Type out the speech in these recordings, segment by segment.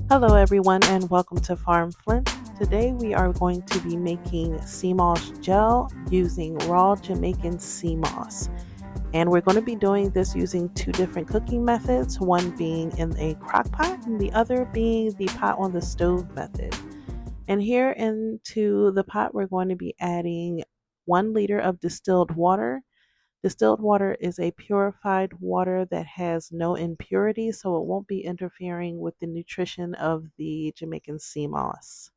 Hello, everyone, and welcome to Farm Flint. Today, we are going to be making sea moss gel using raw Jamaican sea moss. And we're going to be doing this using two different cooking methods, one being in a crock pot and the other being the pot on the stove method. And here into the pot, we're going to be adding 1 liter of distilled water. Distilled water is a purified water that has no impurities, so it won't be interfering with the nutrition of the Jamaican sea moss.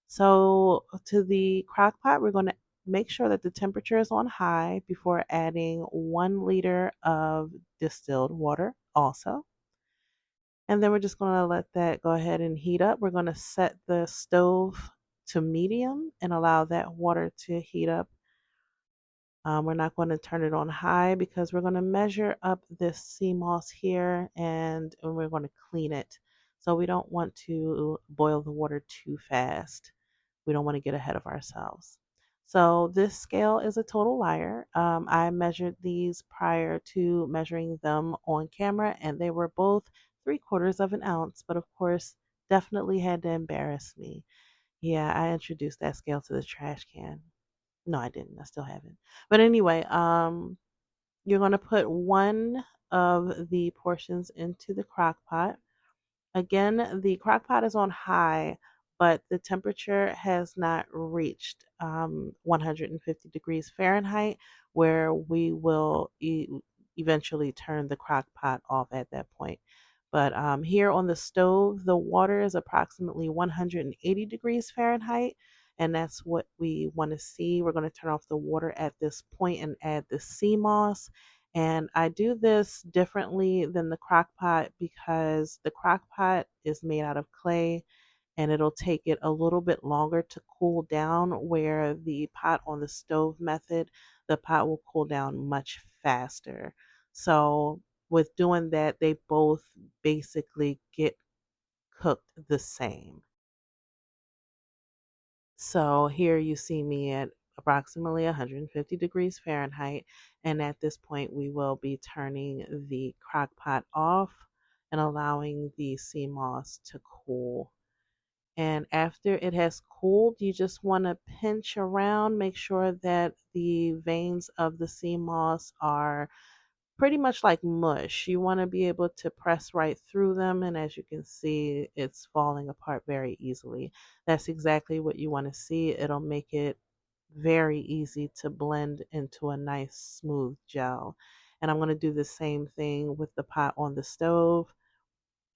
So, to the crock pot, we're going to make sure that the temperature is on high before adding 1 liter of distilled water, also. And then we're just going to let that go ahead and heat up. We're going to set the stove to medium and allow that water to heat up. We're not going to turn it on high because we're going to measure up this sea moss here and we're going to clean it. So we don't want to boil the water too fast. We don't want to get ahead of ourselves. So this scale is a total liar. I measured these prior to measuring them on camera, and they were both 3/4 of an ounce. But of course, definitely had to embarrass me. Yeah, I introduced that scale to the trash can. No, I didn't. I still haven't. But anyway, you're going to put one of the portions into the crock pot. Again, the crock pot is on high, but the temperature has not reached 150 degrees Fahrenheit, where we will eventually turn the crock pot off at that point. But here on the stove, the water is approximately 180 degrees Fahrenheit, and that's what we want to see. We're going to turn off the water at this point and add the sea moss. And I do this differently than the crock pot because the crock pot is made out of clay and it'll take it a little bit longer to cool down, where the pot on the stove method, the pot will cool down much faster. So, with doing that, they both basically get cooked the same. So here you see me at approximately 150 degrees Fahrenheit. And at this point, we will be turning the crock pot off and allowing the sea moss to cool. And after it has cooled, you just want to pinch around, make sure that the veins of the sea moss are pretty much like mush. You want to be able to press right through them, and as you can see, it's falling apart very easily. That's exactly what you want to see. It'll make it very easy to blend into a nice smooth gel. And I'm going to do the same thing with the pot on the stove.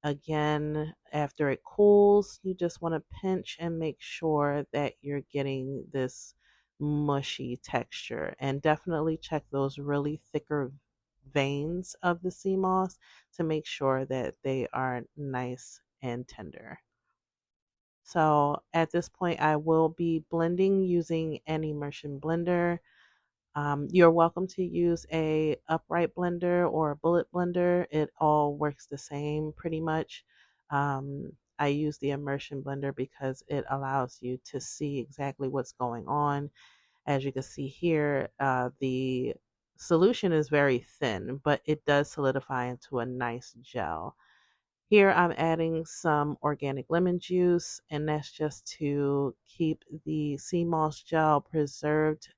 Again, after it cools, you just want to pinch and make sure that you're getting this mushy texture. And definitely check those really thicker veins of the sea moss to make sure that they are nice and tender. So at this point, I will be blending using an immersion blender. You're welcome to use a upright blender or a bullet blender. It all works the same pretty much. I use the immersion blender because it allows you to see exactly what's going on. As you can see here, the solution is very thin, but it does solidify into a nice gel. Here I'm adding some organic lemon juice, and that's just to keep the sea moss gel preserved.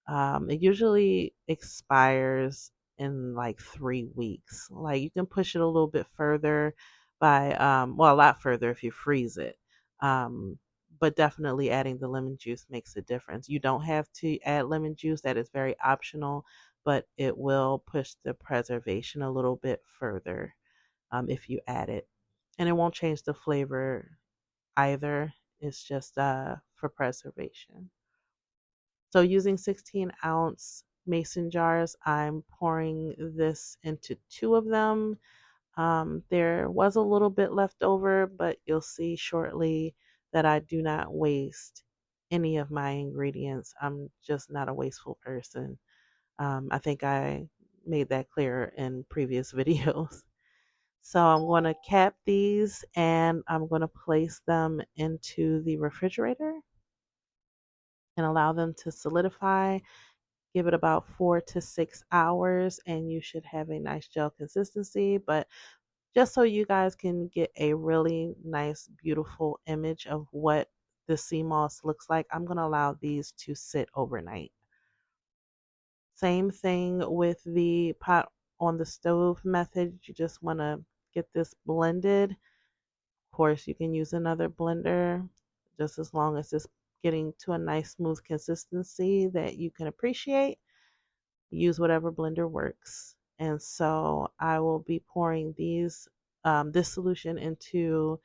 It usually expires in like 3 weeks. Like you can push it a little bit further by, well, a lot further if you freeze it. Um, but definitely adding the lemon juice makes a difference. You don't have to add lemon juice, that is very optional, but it will push the preservation a little bit further if you add it. And it won't change the flavor either, it's just for preservation. So using 16-ounce mason jars, I'm pouring this into two of them. There was a little bit left over, but you'll see shortly that I do not waste any of my ingredients. I'm just not a wasteful person. I think I made that clear in previous videos. So I'm going to cap these and I'm going to place them into the refrigerator and allow them to solidify. Give it about 4 to 6 hours, and you should have a nice gel consistency. But just so you guys can get a really nice, beautiful image of what the sea moss looks like. I'm going to allow these to sit overnight. Same thing with the pot on the stove method. You just want to get this blended. Of course, you can use another blender just as long as it's getting to a nice smooth consistency that you can appreciate. Use whatever blender works. And so I will be pouring this solution into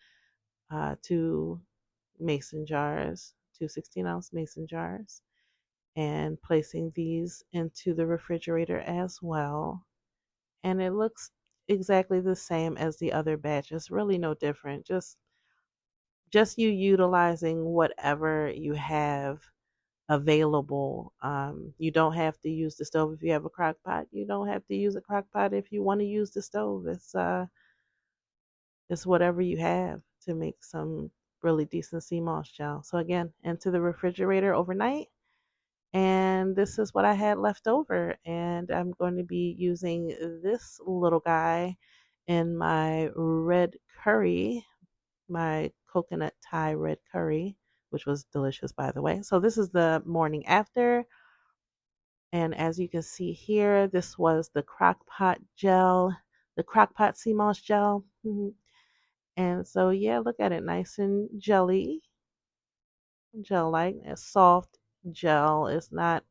two mason jars, two 16-ounce mason jars, and placing these into the refrigerator as well. And it looks exactly the same as the other batch. It's really no different. Just you utilizing whatever you have available. You don't have to use the stove if you have a crock pot. You don't have to use a crock pot if you want to use the stove. It's whatever you have to make some really decent sea moss gel. So again, into the refrigerator overnight. And this is what I had left over. And I'm going to be using this little guy in my red curry, my coconut Thai red curry, which was delicious, by the way. So this is the morning after. And as you can see here, this was the crock pot gel, the crock pot sea moss gel. And so, yeah, look at it, nice and gel-like, a soft gel. It's not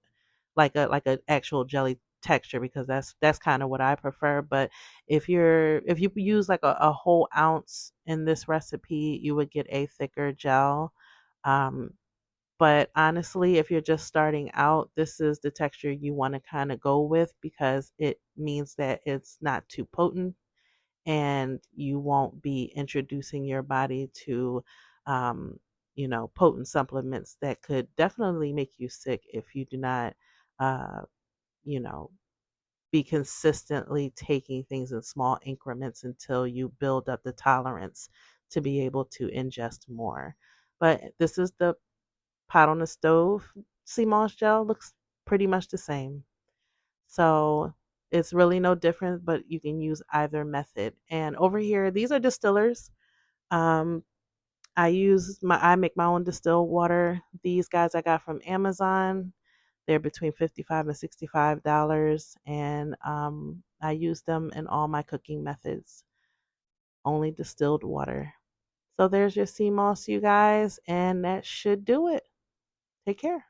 like a actual jelly texture because that's kind of what I prefer. But if you use like a whole ounce in this recipe, you would get a thicker gel. Um, but honestly, if you're just starting out, this is the texture you want to kind of go with because it means that it's not too potent and you won't be introducing your body to, um, potent supplements that could definitely make you sick if you do not, uh, you know, be consistently taking things in small increments until you build up the tolerance to be able to ingest more. But this is the pot on the stove sea moss gel, looks pretty much the same. So it's really no different, but you can use either method. And over here, these are distillers. Um, I make my own distilled water. These guys I got from Amazon. They're between $55 and $65, and I use them in all my cooking methods. Only distilled water. So there's your sea moss, you guys, and that should do it. Take care.